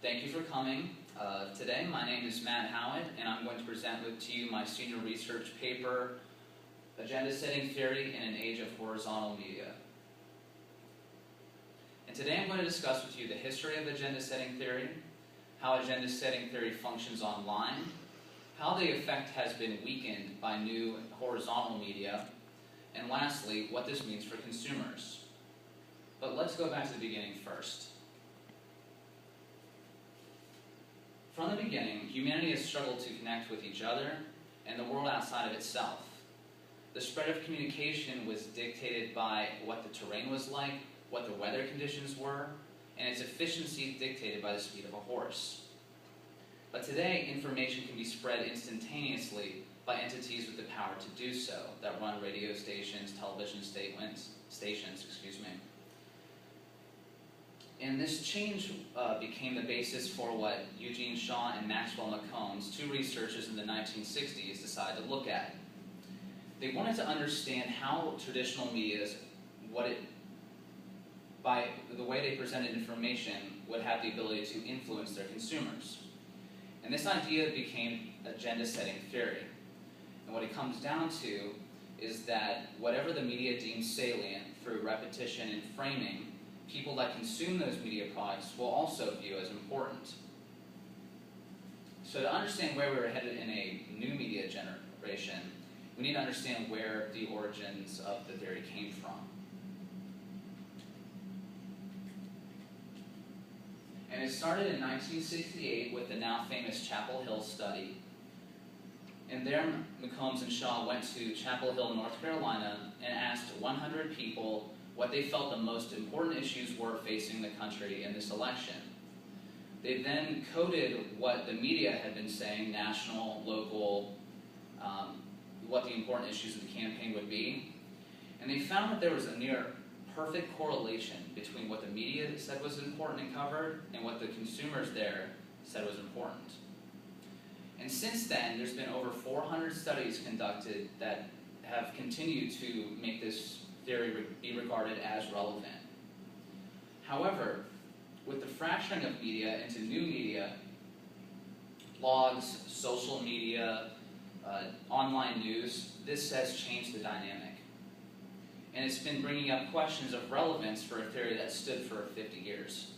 Thank you for coming today. My name is Matt Hawout, and I'm going to present to you my senior research paper, Agenda Setting Theory in an Age of Horizontal Media. And today I'm going to discuss with you the history of agenda setting theory, how agenda setting theory functions online, how the effect has been weakened by new horizontal media, and lastly, what this means for consumers. But let's go back to the beginning first. From the beginning, humanity has struggled to connect with each other and the world outside of itself. The spread of communication was dictated by what the terrain was like, what the weather conditions were, and its efficiency dictated by the speed of a horse. But today, information can be spread instantaneously by entities with the power to do so, that run radio stations, television stations. And this change became the basis for what Eugene Shaw and Maxwell McCombs, two researchers in the 1960s, decided to look at. They wanted to understand how traditional media, by the way they presented information, would have the ability to influence their consumers. And this idea became agenda setting theory. And what it comes down to is that whatever the media deems salient through repetition and framing, people that consume those media products will also view as important. So to understand where we're headed in a new media generation, we need to understand where the origins of the theory came from. And it started in 1968 with the now famous Chapel Hill study. And there, McCombs and Shaw went to Chapel Hill, North Carolina, and asked 100 people what they felt the most important issues were facing the country in this election. They then coded what the media had been saying, national, local, what the important issues of the campaign would be. And they found that there was a near perfect correlation between what the media said was important and covered and what the consumers there said was important. And since then, there's been over 400 studies conducted that have continued to make this theory be regarded as relevant. However, with the fracturing of media into new media, blogs, social media, online news, this has changed the dynamic. And it's been bringing up questions of relevance for a theory that stood for 50 years.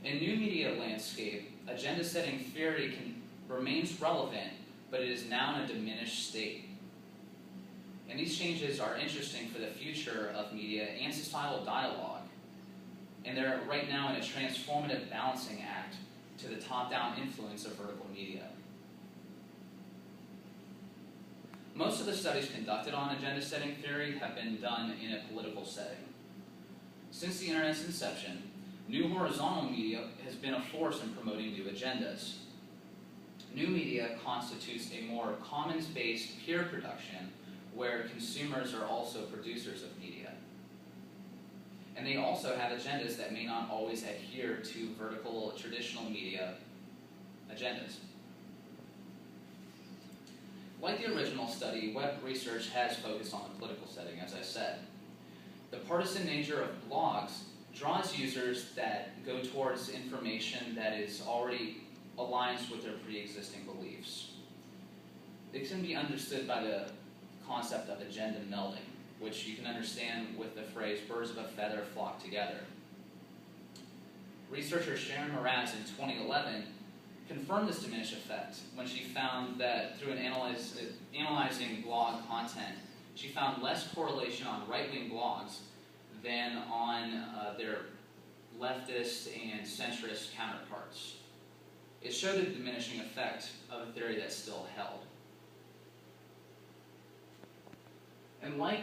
In new media landscape, agenda setting theory remains relevant, but it is now in a diminished state. And these changes are interesting for the future of media and societal dialogue. And they're right now in a transformative balancing act to the top-down influence of vertical media. Most of the studies conducted on agenda setting theory have been done in a political setting. Since the Internet's inception, new horizontal media has been a force in promoting new agendas. New media constitutes a more commons-based peer production where consumers are also producers of media. And they also have agendas that may not always adhere to vertical traditional media agendas. Like the original study, web research has focused on the political setting, as I said. The partisan nature of blogs draws users that go towards information that is already aligns with their pre-existing beliefs. It can be understood by the concept of agenda melding, which you can understand with the phrase, birds of a feather flock together. Researcher Sharon Mraz in 2011 confirmed this diminished effect when she found that through analyzing blog content, she found less correlation on right-wing blogs than on their leftist and centrist counterparts. It showed a diminishing effect of a theory that still held. And like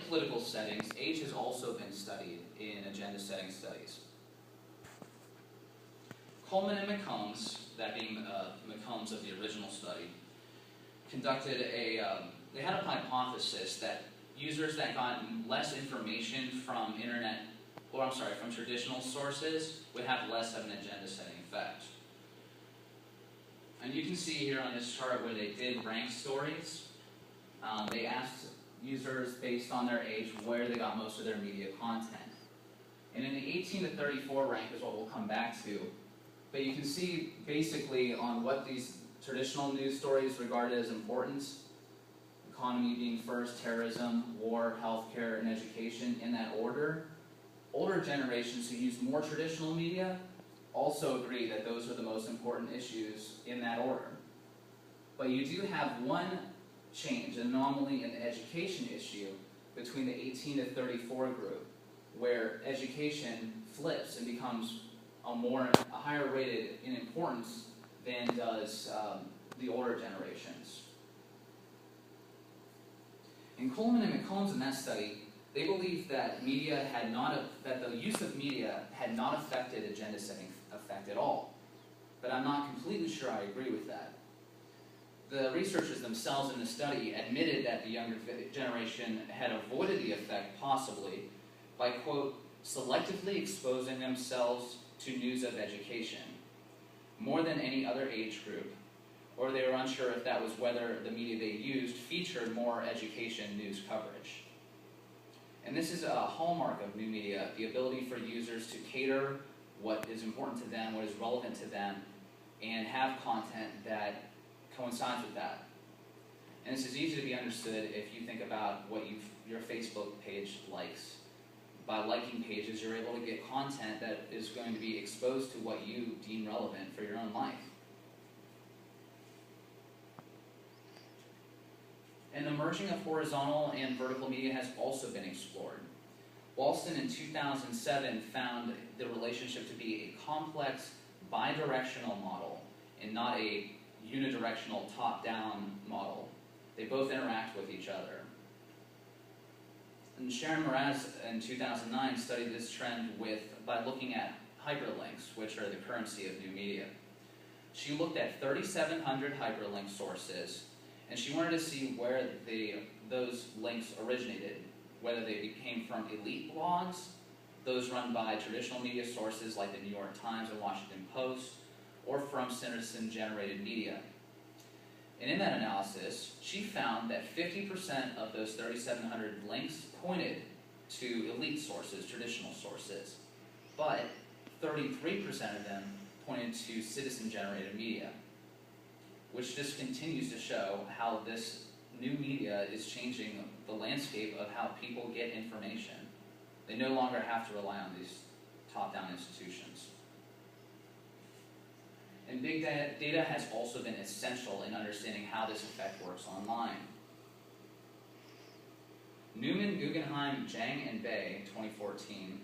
political settings, age has also been studied in agenda setting studies. Coleman and McCombs, that being McCombs of the original study, conducted they had a hypothesis that users that got less information from from traditional sources would have less of an agenda setting effect. And you can see here on this chart where they did rank stories. They asked users based on their age where they got most of their media content. And in the 18 to 34 rank is what we'll come back to. But you can see basically on what these traditional news stories regarded as importance, economy being first, terrorism, war, healthcare, and education in that order. Older generations who use more traditional media also agree that those are the most important issues in that order. But you do have one change, an anomaly in the education issue between the 18 to 34 group, where education flips and becomes a higher rated in importance than does the older generations. And Coleman and McCombs in that study, they believed that that the use of media had not affected agenda setting effect at all. But I'm not completely sure I agree with that. The researchers themselves in the study admitted that the younger generation had avoided the effect possibly by, quote, selectively exposing themselves to news of education more than any other age group, or they were unsure if that was whether the media they used featured more education news coverage. And this is a hallmark of new media, the ability for users to cater what is important to them, what is relevant to them, and have content that coincides with that. And this is easy to be understood if you think about what your Facebook page likes. By liking pages, you're able to get content that is going to be exposed to what you deem relevant for your own life. And the merging of horizontal and vertical media has also been explored. Walston in 2007 found the relationship to be a complex bidirectional model and not a unidirectional top-down model. They both interact with each other. And Sharon Mraz in 2009 studied this trend by looking at hyperlinks, which are the currency of new media. She looked at 3,700 hyperlink sources, and she wanted to see where those links originated, whether they came from elite blogs, those run by traditional media sources like the New York Times and Washington Post, or from citizen-generated media. And in that analysis, she found that 50% of those 3,700 links pointed to elite sources, traditional sources, but 33% of them pointed to citizen-generated media, which just continues to show how this new media is changing the landscape of how people get information. They no longer have to rely on these top-down institutions. And big data has also been essential in understanding how this effect works online. Newman, Guggenheim, Zhang, and Bay, 2014,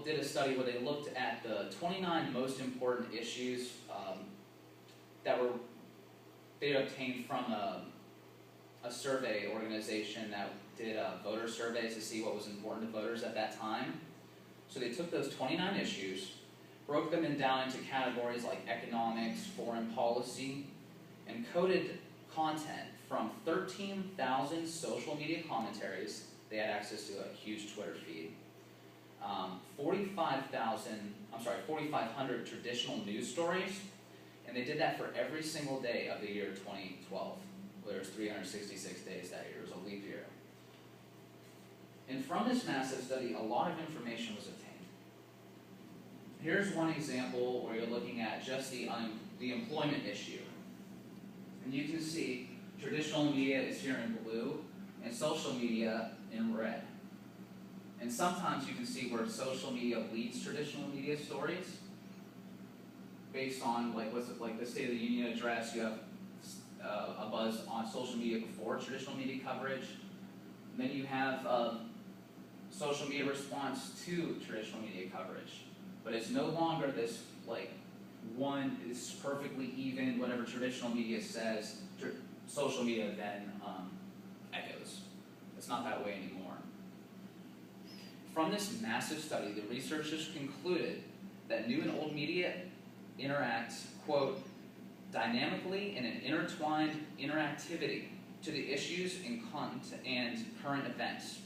did a study where they looked at the 29 most important issues that they obtained from a survey organization that did voter surveys to see what was important to voters at that time. So they took those 29 issues, broke them down into categories like economics, foreign policy, and coded content from 13,000 social media commentaries. They had access to a huge Twitter feed. 4,500 traditional news stories, and they did that for every single day of the year 2012. There was 366 days that year. It was a leap year. And from this massive study, a lot of information was obtained. Here's one example where you're looking at just the employment issue. And you can see traditional media is here in blue and social media in red. And sometimes you can see where social media leads traditional media stories based on like the State of the Union address. You have a buzz on social media before traditional media coverage. And then you have social media response to traditional media coverage. But it's no longer this one is perfectly even, whatever traditional media says, social media then echoes. It's not that way anymore. From this massive study, the researchers concluded that new and old media interact, quote, dynamically in an intertwined interactivity to the issues and current events.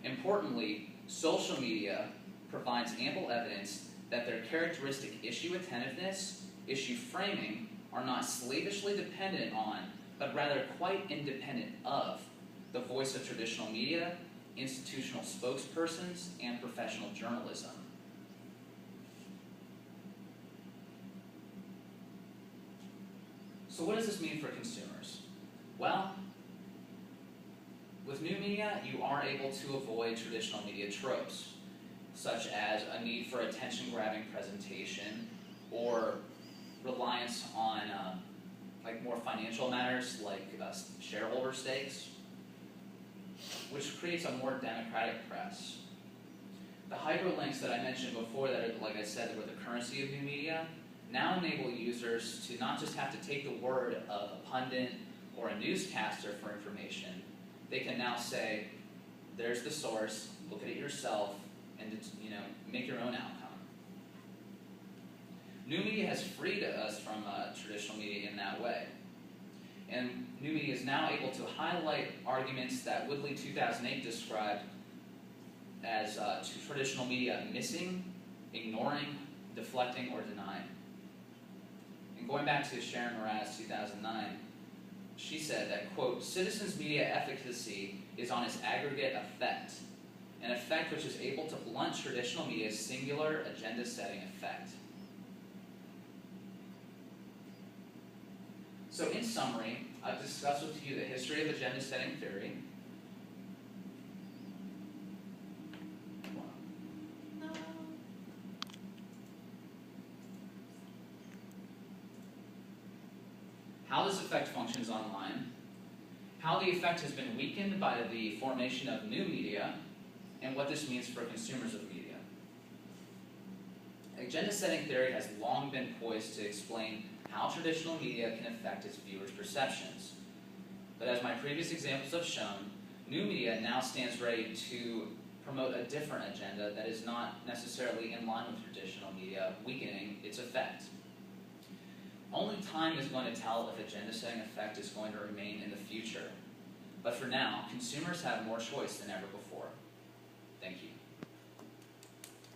Importantly, social media provides ample evidence that their characteristic issue attentiveness, issue framing, are not slavishly dependent on, but rather quite independent of, the voice of traditional media, institutional spokespersons, and professional journalism. So what does this mean for consumers? Well, with new media, you are able to avoid traditional media tropes, such as a need for attention-grabbing presentation or reliance on like more financial matters like shareholder stakes, which creates a more democratic press. The hyperlinks that I mentioned before that, are, like I said, were the currency of new media, now enable users to not just have to take the word of a pundit or a newscaster for information. They can now say, there's the source, look at it yourself, and make your own outcome. New media has freed us from traditional media in that way. And new media is now able to highlight arguments that Woodley 2008 described as traditional media missing, ignoring, deflecting, or denying. And going back to Sharon Moraz 2009, she said that, quote, citizens' media efficacy is on its aggregate effect, an effect which is able to blunt traditional media's singular agenda-setting effect. So in summary, I've discussed with you the history of agenda-setting theory, how this effect functions online, how the effect has been weakened by the formation of new media, and what this means for consumers of media. Agenda-setting theory has long been poised to explain how traditional media can affect its viewers' perceptions. But as my previous examples have shown, new media now stands ready to promote a different agenda that is not necessarily in line with traditional media, weakening its effect. Only time is going to tell if agenda-setting effect is going to remain in the future. But for now, consumers have more choice than ever before. Thank you.